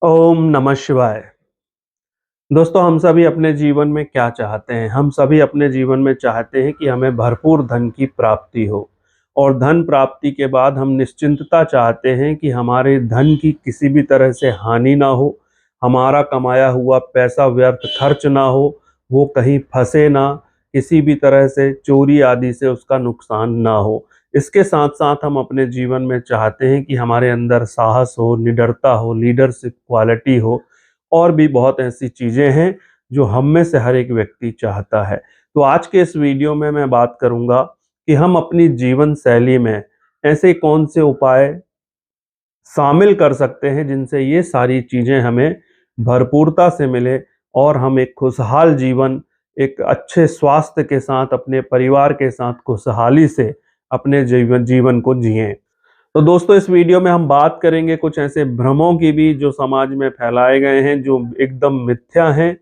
ओम नमः शिवाय। दोस्तों, हम सभी अपने जीवन में क्या चाहते हैं? हम सभी अपने जीवन में चाहते हैं कि हमें भरपूर धन की प्राप्ति हो और धन प्राप्ति के बाद हम निश्चिंतता चाहते हैं कि हमारे धन की किसी भी तरह से हानि ना हो, हमारा कमाया हुआ पैसा व्यर्थ खर्च ना हो, वो कहीं फंसे ना, किसी भी तरह से चोरी आदि से उसका नुकसान ना हो। इसके साथ-साथ हम अपने जीवन में चाहते हैं कि हमारे अंदर साहस हो, निडरता हो, लीडरशिप क्वालिटी हो और भी बहुत ऐसी चीज़ें हैं जो हम में से हर एक व्यक्ति चाहता है। तो आज के इस वीडियो में मैं बात करूँगा कि हम अपनी जीवन शैली में ऐसे कौन से उपाय शामिल कर सकते हैं जिनसे ये सारी चीज़ें हमें भरपूरता से मिले और हम एक खुशहाल जीवन, एक अच्छे स्वास्थ्य के साथ, अपने परिवार के साथ खुशहाली से अपने जीवन जीवन को जिएँ। तो दोस्तों, इस वीडियो में हम बात करेंगे कुछ ऐसे भ्रमों की भी जो समाज में फैलाए गए हैं, जो एकदम मिथ्या हैं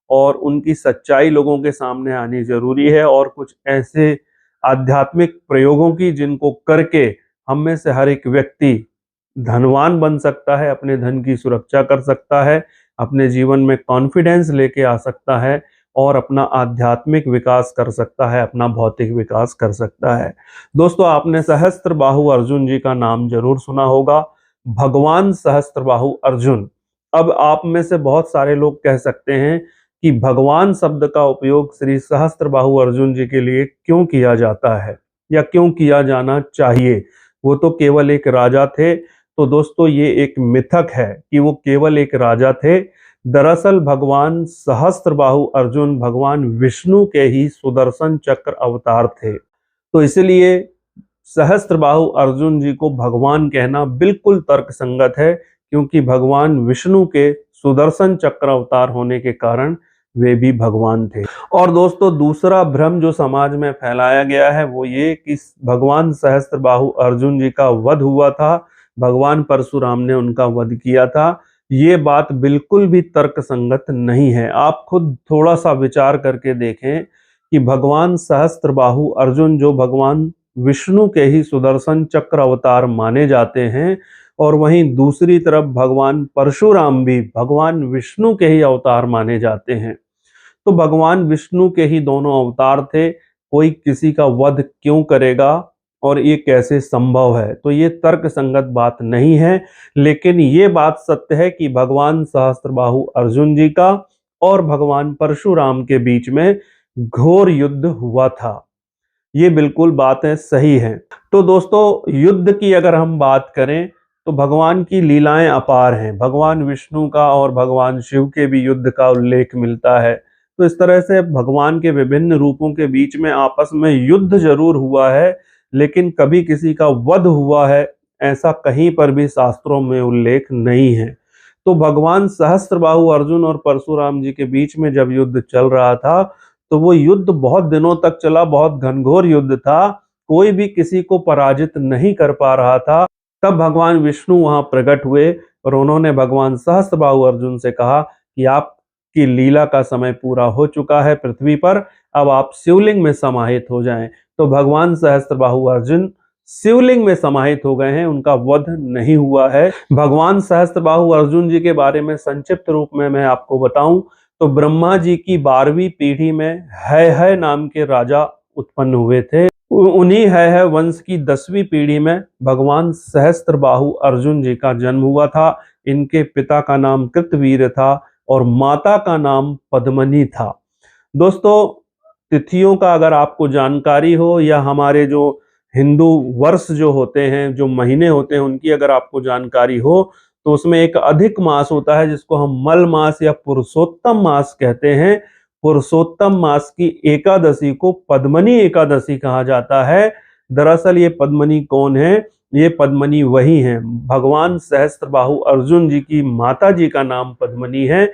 और उनकी सच्चाई लोगों के सामने आनी ज़रूरी है, और कुछ ऐसे आध्यात्मिक प्रयोगों की जिनको करके हम में से हर एक व्यक्ति धनवान बन सकता है, अपने धन की सुरक्षा कर सकता है, अपने जीवन में कॉन्फिडेंस लेके आ सकता है और अपना आध्यात्मिक विकास कर सकता है, अपना भौतिक विकास कर सकता है। दोस्तों, आपने सहस्त्रबाहु अर्जुन जी का नाम जरूर सुना होगा। भगवान सहस्त्रबाहु अर्जुन। अब आप में से बहुत सारे लोग कह सकते हैं कि भगवान शब्द का उपयोग श्री सहस्त्रबाहु अर्जुन जी के लिए क्यों किया जाता है या क्यों किया जाना चाहिए? वो तो केवल एक राजा थे। तो दोस्तों, ये एक मिथक है कि वो केवल एक राजा थे। दरअसल भगवान सहस्त्रबाहु अर्जुन भगवान विष्णु के ही सुदर्शन चक्र अवतार थे। तो इसलिए सहस्त्रबाहु अर्जुन जी को भगवान कहना बिल्कुल तर्कसंगत है, क्योंकि भगवान विष्णु के सुदर्शन चक्र अवतार होने के कारण वे भी भगवान थे। और दोस्तों, दूसरा भ्रम जो समाज में फैलाया गया है वो ये कि भगवान सहस्त्रबाहु अर्जुन जी का वध हुआ था, भगवान परशुराम ने उनका वध किया था। ये बात बिल्कुल भी तर्कसंगत नहीं है। आप खुद थोड़ा सा विचार करके देखें कि भगवान सहस्त्रबाहु अर्जुन जो भगवान विष्णु के ही सुदर्शन चक्र अवतार माने जाते हैं, और वहीं दूसरी तरफ भगवान परशुराम भी भगवान विष्णु के ही अवतार माने जाते हैं। तो भगवान विष्णु के ही दोनों अवतार थे, कोई किसी का वध क्यों करेगा और ये कैसे संभव है? तो ये तर्क संगत बात नहीं है। लेकिन ये बात सत्य है कि भगवान सहस्त्रबाहु अर्जुन जी का और भगवान परशुराम के बीच में घोर युद्ध हुआ था। ये बिल्कुल बातें सही हैं। तो दोस्तों, युद्ध की अगर हम बात करें तो भगवान की लीलाएं अपार हैं। भगवान विष्णु का और भगवान शिव के भी युद्ध का उल्लेख मिलता है। तो इस तरह से भगवान के विभिन्न रूपों के बीच में आपस में युद्ध जरूर हुआ है, लेकिन कभी किसी का वध हुआ है ऐसा कहीं पर भी शास्त्रों में उल्लेख नहीं है। तो भगवान सहस्त्रबाहु अर्जुन और परशुराम जी के बीच में जब युद्ध चल रहा था, तो वो युद्ध बहुत दिनों तक चला, बहुत घनघोर युद्ध था, कोई भी किसी को पराजित नहीं कर पा रहा था। तब भगवान विष्णु वहां प्रकट हुए और उन्होंने भगवान सहस्त्रबाहु अर्जुन से कहा कि आपकी लीला का समय पूरा हो चुका है पृथ्वी पर, अब आप शिवलिंग में समाहित हो जाएं। तो भगवान सहस्त्रबाहु अर्जुन शिवलिंग में समाहित हो गए हैं, उनका वध नहीं हुआ है। भगवान सहस्त्रबाहु अर्जुन जी के बारे में संक्षिप्त रूप में मैं आपको बताऊं तो ब्रह्मा जी की 12वीं पीढ़ी में है नाम के राजा उत्पन्न हुए थे। उन्हीं है वंश की 10वीं पीढ़ी में भगवान सहस्त्रबाहु अर्जुन जी का जन्म हुआ था। इनके पिता का नाम कृतवीर था और माता का नाम पद्मनी था। दोस्तों, तिथियों का अगर आपको जानकारी हो या हमारे जो हिंदू वर्ष जो होते हैं, जो महीने होते हैं, उनकी अगर आपको जानकारी हो तो उसमें एक अधिक मास होता है जिसको हम मल मास या पुरुषोत्तम मास कहते हैं। पुरुषोत्तम मास की एकादशी को पद्मनी एकादशी कहा जाता है। दरअसल ये पद्मनी कौन है? ये पद्मनी वही हैं, भगवान सहस्त्रबाहु अर्जुन जी की माता जी का नाम पद्मनी है।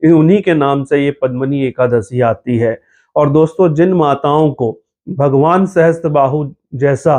उन्हीं के नाम से ये पद्मनी एकादशी आती है। और दोस्तों, जिन माताओं को भगवान सहस्त्रबाहु जैसा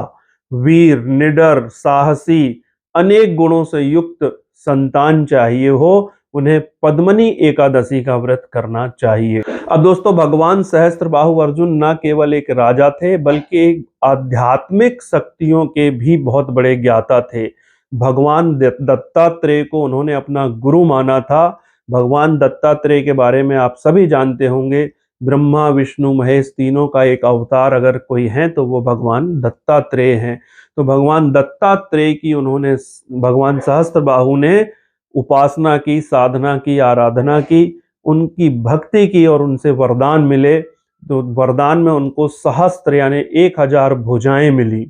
वीर, निडर, साहसी, अनेक गुणों से युक्त संतान चाहिए हो, उन्हें पद्मनी एकादशी का व्रत करना चाहिए। अब दोस्तों, भगवान सहस्त्रबाहु अर्जुन न केवल एक राजा थे बल्कि एक आध्यात्मिक शक्तियों के भी बहुत बड़े ज्ञाता थे। भगवान दत्तात्रेय को उन्होंने अपना गुरु माना था। भगवान दत्तात्रेय के बारे में आप सभी जानते होंगे, ब्रह्मा विष्णु महेश तीनों का एक अवतार अगर कोई है तो वो भगवान दत्तात्रेय हैं। तो भगवान दत्तात्रेय की उन्होंने, भगवान सहस्त्रबाहु ने उपासना की, साधना की, आराधना की, उनकी भक्ति की और उनसे वरदान मिले। तो वरदान में उनको सहस्त्र यानी 1000 भुजाएं मिली।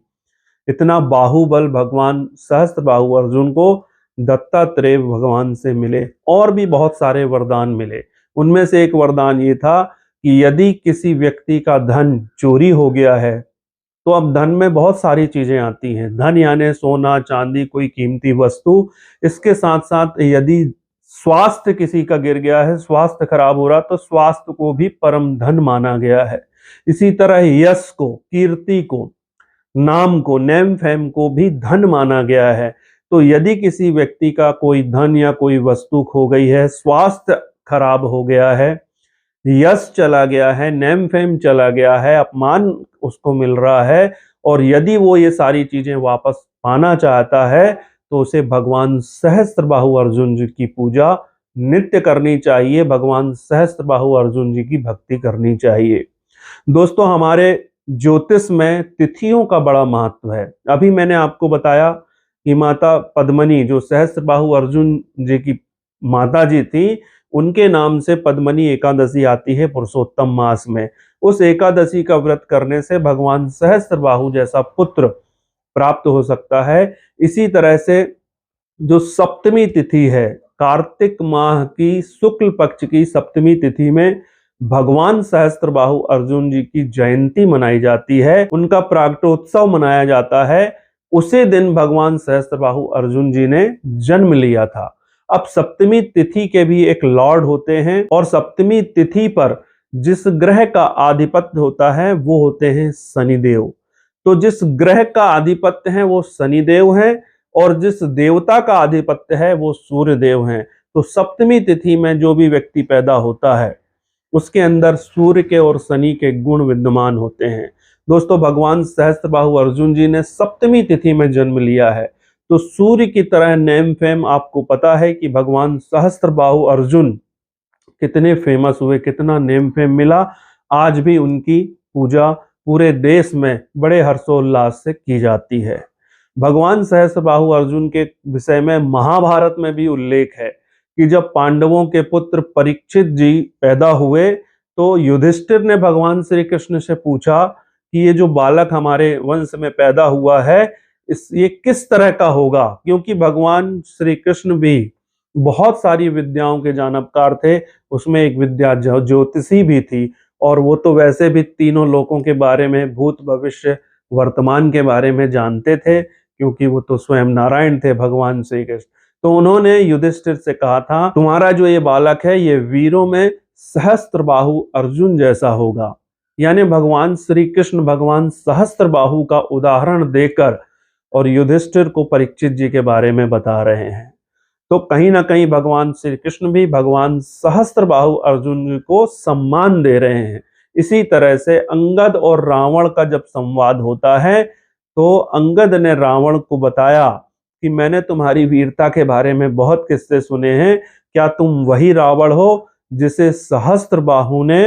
इतना बाहुबल भगवान सहस्त्रबाहु अर्जुन को दत्तात्रेय भगवान से मिले। और भी बहुत सारे वरदान मिले। उनमें से एक वरदान ये था कि यदि किसी व्यक्ति का धन चोरी हो गया है, तो अब धन में बहुत सारी चीजें आती हैं। धन यानी सोना चांदी, कोई कीमती वस्तु। इसके साथ साथ यदि स्वास्थ्य किसी का गिर गया है, स्वास्थ्य खराब हो रहा, तो स्वास्थ्य को भी परम धन माना गया है। इसी तरह यश को, कीर्ति को, नाम को, नेम फेम को भी धन माना गया है। तो यदि किसी व्यक्ति का कोई धन या कोई वस्तु खो गई है, स्वास्थ्य खराब हो गया है, यश चला गया है, नेम फेम चला गया है, अपमान उसको मिल रहा है, और यदि वो ये सारी चीजें वापस पाना चाहता है, तो उसे भगवान सहस्त्रबाहु अर्जुन जी की पूजा नित्य करनी चाहिए। भगवान सहस्त्रबाहु अर्जुन जी की भक्ति करनी चाहिए। दोस्तों, हमारे ज्योतिष में तिथियों का बड़ा महत्व है। अभी मैंने आपको बताया कि माता पद्मनी, जो सहस्त्रबाहु अर्जुन जी की माता जी थी, उनके नाम से पद्मनी एकादशी आती है पुरुषोत्तम मास में। उस एकादशी का व्रत करने से भगवान सहस्त्रबाहु जैसा पुत्र प्राप्त हो सकता है। इसी तरह से जो सप्तमी तिथि है, कार्तिक माह की शुक्ल पक्ष की सप्तमी तिथि में भगवान सहस्त्रबाहु अर्जुन जी की जयंती मनाई जाती है, उनका प्रागट्योत्सव मनाया जाता है। उसी दिन भगवान सहस्त्रबाहु अर्जुन जी ने जन्म लिया था। अब सप्तमी तिथि के भी एक लॉर्ड होते हैं, और सप्तमी तिथि पर जिस ग्रह का आधिपत्य होता है वो होते हैं शनिदेव। तो जिस ग्रह का आधिपत्य है वो शनिदेव है, और जिस देवता का आधिपत्य है वो सूर्यदेव हैं। तो सप्तमी तिथि में जो भी व्यक्ति पैदा होता है, उसके अंदर सूर्य के और शनि के गुण विद्यमान होते हैं। दोस्तों, भगवान सहस्त्रबाहु अर्जुन जी ने सप्तमी तिथि में जन्म लिया है। तो सूर्य की तरह नेम फेम आपको पता है कि भगवान सहस्त्रबाहु अर्जुन कितने फेमस हुए, कितना नेम फेम मिला। आज भी उनकी पूजा पूरे देश में बड़े हर्षोल्लास से की जाती है। भगवान सहस्त्रबाहु अर्जुन के विषय में महाभारत में भी उल्लेख है कि जब पांडवों के पुत्र परीक्षित जी पैदा हुए, तो युधिष्ठिर ने भगवान श्री कृष्ण से पूछा कि ये जो बालक हमारे वंश में पैदा हुआ है, ये किस तरह का होगा, क्योंकि भगवान श्री कृष्ण भी बहुत सारी विद्याओं के जानकार थे। उसमें एक विद्या ज्योतिषी भी थी, और वो तो वैसे भी तीनों लोकों के बारे में, भूत भविष्य वर्तमान के बारे में जानते थे, क्योंकि वो तो स्वयं नारायण थे भगवान श्री कृष्ण। तो उन्होंने युधिष्ठिर से कहा था, तुम्हारा जो ये बालक है ये वीरों में सहस्त्रबाहु अर्जुन जैसा होगा। यानी भगवान श्री कृष्ण भगवान सहस्त्रबाहु का उदाहरण देकर और युधिष्ठिर को परीक्षित जी के बारे में बता रहे हैं। तो कहीं ना कहीं भगवान श्री कृष्ण भी भगवान सहस्त्रबाहु अर्जुन को सम्मान दे रहे हैं। इसी तरह से अंगद और रावण का जब संवाद होता है, तो अंगद ने रावण को बताया कि मैंने तुम्हारी वीरता के बारे में बहुत किस्से सुने हैं, क्या तुम वही रावण हो जिसे सहस्त्रबाहु ने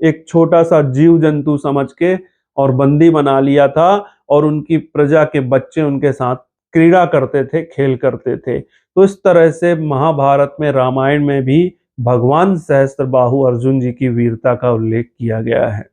एक छोटा सा जीव जंतु समझ के और बंदी बना लिया था, और उनकी प्रजा के बच्चे उनके साथ क्रीड़ा करते थे, खेल करते थे। तो इस तरह से महाभारत में, रामायण में भी भगवान सहस्त्रबाहु अर्जुन जी की वीरता का उल्लेख किया गया है।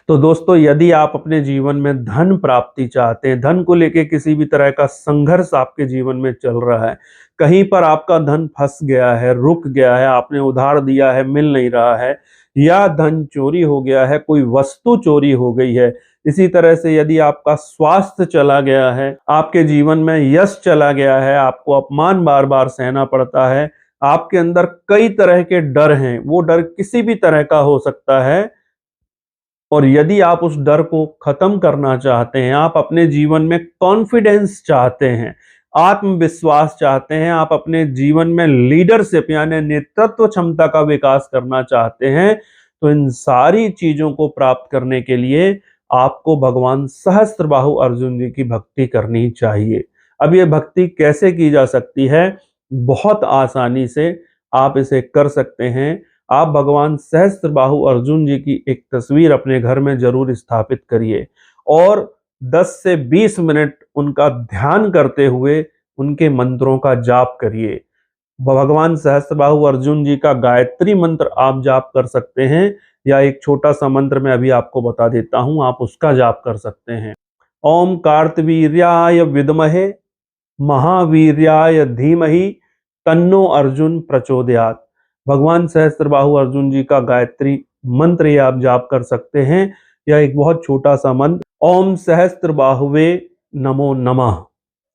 तो दोस्तों, यदि आप अपने जीवन में धन प्राप्ति चाहते हैं, धन को लेके किसी भी तरह का संघर्ष आपके जीवन में चल रहा है, कहीं पर आपका धन फंस गया है, रुक गया है, आपने उधार दिया है मिल नहीं रहा है, या धन चोरी हो गया है, कोई वस्तु चोरी हो गई है, इसी तरह से यदि आपका स्वास्थ्य चला गया है, आपके जीवन में यश चला गया है, आपको अपमान बार बार सहना पड़ता है, आपके अंदर कई तरह के डर हैं, वो डर किसी भी तरह का हो सकता है, और यदि आप उस डर को खत्म करना चाहते हैं, आप अपने जीवन में कॉन्फिडेंस चाहते हैं, आत्मविश्वास चाहते हैं, आप अपने जीवन में लीडरशिप यानी नेतृत्व क्षमता का विकास करना चाहते हैं, तो इन सारी चीजों को प्राप्त करने के लिए आपको भगवान सहस्त्रबाहु अर्जुन जी की भक्ति करनी चाहिए। अब ये भक्ति कैसे की जा सकती है? बहुत आसानी से आप इसे कर सकते हैं। आप भगवान सहस्त्रबाहु अर्जुन जी की एक तस्वीर अपने घर में जरूर स्थापित करिए और 10 से 20 मिनट उनका ध्यान करते हुए उनके मंत्रों का जाप करिए। भगवान सहस्त्रबाहु अर्जुन जी का गायत्री मंत्र आप जाप कर सकते हैं, या एक छोटा सा मंत्र मैं अभी आपको बता देता हूं, आप उसका जाप कर सकते हैं। ओम कार्तवीर्याय विद्महे महावीर्याय धीमहि तन्नो अर्जुन प्रचोदयात्। भगवान सहस्त्रबाहु अर्जुन जी का गायत्री मंत्र ये आप जाप कर सकते हैं, या एक बहुत छोटा सा मंत्र ओम सहस्त्रबाहुवे नमो नमः,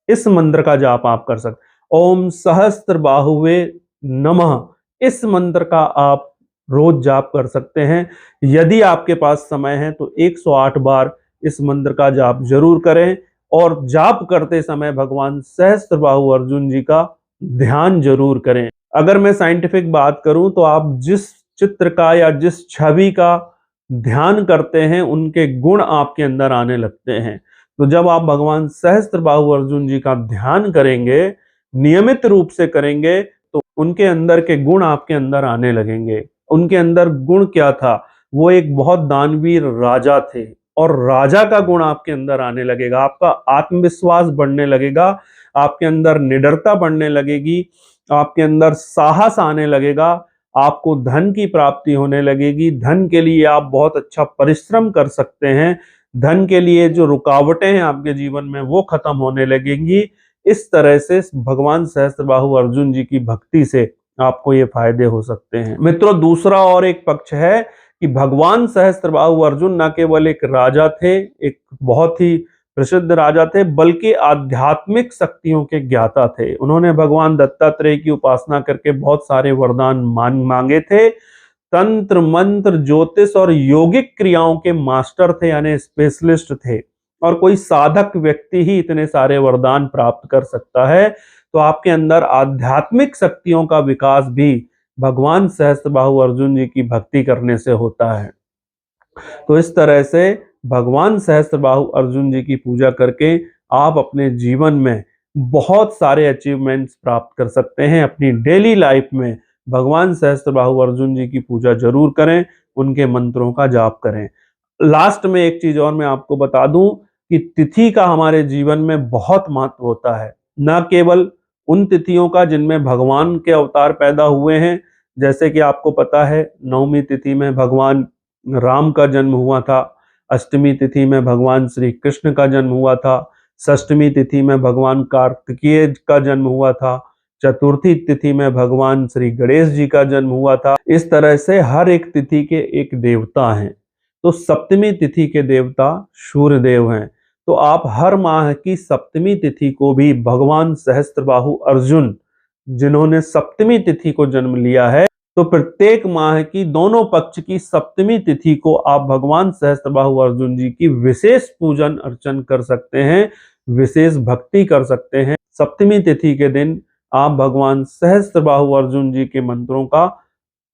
इस मंत्र का जाप आप कर सकते। ओम सहस्त्रबाहुवे नमः, इस मंत्र का आप रोज जाप कर सकते हैं। यदि आपके पास समय है तो 108 बार इस मंत्र का जाप जरूर करें, और जाप करते समय भगवान सहस्त्रबाहु अर्जुन जी का ध्यान जरूर करें। अगर मैं साइंटिफिक बात करूं तो आप जिस चित्र का या जिस छवि का ध्यान करते हैं उनके गुण आपके अंदर आने लगते हैं। तो जब आप भगवान सहस्त्रबाहु अर्जुन जी का ध्यान करेंगे, नियमित रूप से करेंगे, तो उनके अंदर के गुण आपके अंदर आने लगेंगे। उनके अंदर गुण क्या था? वो एक बहुत दानवीर राजा थे, और राजा का गुण आपके अंदर आने लगेगा। आपका आत्मविश्वास बढ़ने लगेगा, आपके अंदर निडरता बढ़ने लगेगी, आपके अंदर साहस आने लगेगा, आपको धन की प्राप्ति होने लगेगी। धन के लिए आप बहुत अच्छा परिश्रम कर सकते हैं। धन के लिए जो रुकावटें हैं आपके जीवन में वो खत्म होने लगेंगी। इस तरह से भगवान सहस्त्रबाहु अर्जुन जी की भक्ति से आपको ये फायदे हो सकते हैं। मित्रों, दूसरा और एक पक्ष है कि भगवान सहस्त्रबाहु अर्जुन न केवल एक राजा थे, एक बहुत ही प्रसिद्ध राजा थे, बल्कि आध्यात्मिक शक्तियों के ज्ञाता थे। उन्होंने भगवान दत्तात्रेय की उपासना करके बहुत सारे वरदान मांगे थे। तंत्र मंत्र ज्योतिष और यौगिक क्रियाओं के मास्टर थे, यानी स्पेशलिस्ट थे, और कोई साधक व्यक्ति ही इतने सारे वरदान प्राप्त कर सकता है। तो आपके अंदर आध्यात्मिक शक्तियों का विकास भी भगवान सहस्त्रबाहु अर्जुन जी की भक्ति करने से होता है। तो इस तरह से भगवान सहस्त्रबाहु अर्जुन जी की पूजा करके आप अपने जीवन में बहुत सारे अचीवमेंट्स प्राप्त कर सकते हैं। अपनी डेली लाइफ में भगवान सहस्त्रबाहु अर्जुन जी की पूजा जरूर करें, उनके मंत्रों का जाप करें। लास्ट में एक चीज और मैं आपको बता दूं कि तिथि का हमारे जीवन में बहुत महत्व होता है। न केवल उन तिथियों का जिनमें भगवान के अवतार पैदा हुए हैं, जैसे कि आपको पता है नवमी तिथि में भगवान राम का जन्म हुआ था, अष्टमी तिथि में भगवान श्री कृष्ण का जन्म हुआ था, षष्ठमी तिथि में भगवान कार्तिकेय का जन्म हुआ था, चतुर्थी तिथि में भगवान श्री गणेश जी का जन्म हुआ था। इस तरह से हर एक तिथि के एक देवता हैं। तो सप्तमी तिथि के देवता सूर्य देव हैं। तो आप हर माह की सप्तमी तिथि को भी भगवान सहस्त्रबाहु अर्जुन, जिन्होंने सप्तमी तिथि को जन्म लिया है, तो प्रत्येक माह की दोनों पक्ष की सप्तमी तिथि को आप भगवान सहस्त्रबाहु अर्जुन जी की विशेष पूजन अर्चन कर सकते हैं, विशेष भक्ति कर सकते हैं। सप्तमी तिथि के दिन आप भगवान सहस्त्रबाहु अर्जुन जी के मंत्रों का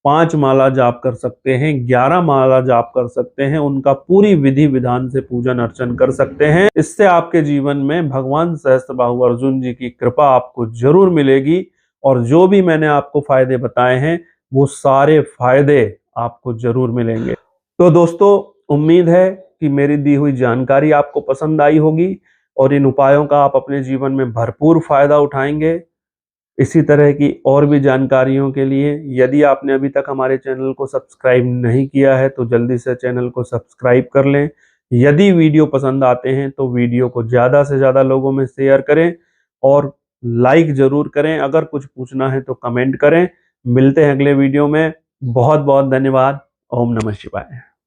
5 माला जाप कर सकते हैं, 11 माला जाप कर सकते हैं, उनका पूरी विधि विधान से पूजन अर्चन कर सकते हैं। इससे आपके जीवन में भगवान सहस्त्रबाहु अर्जुन जी की कृपा आपको जरूर मिलेगी, और जो भी मैंने आपको फायदे बताए हैं वो सारे फायदे आपको जरूर मिलेंगे। तो दोस्तों, उम्मीद है कि मेरी दी हुई जानकारी आपको पसंद आई होगी, और इन उपायों का आप अपने जीवन में भरपूर फायदा उठाएंगे। इसी तरह की और भी जानकारियों के लिए यदि आपने अभी तक हमारे चैनल को सब्सक्राइब नहीं किया है तो जल्दी से चैनल को सब्सक्राइब कर लें। यदि वीडियो पसंद आते हैं तो वीडियो को ज़्यादा से ज़्यादा लोगों में शेयर करें, और लाइक ज़रूर करें। अगर कुछ पूछना है तो कमेंट करें। मिलते हैं अगले वीडियो में। बहुत बहुत धन्यवाद। ओम नमः शिवाय।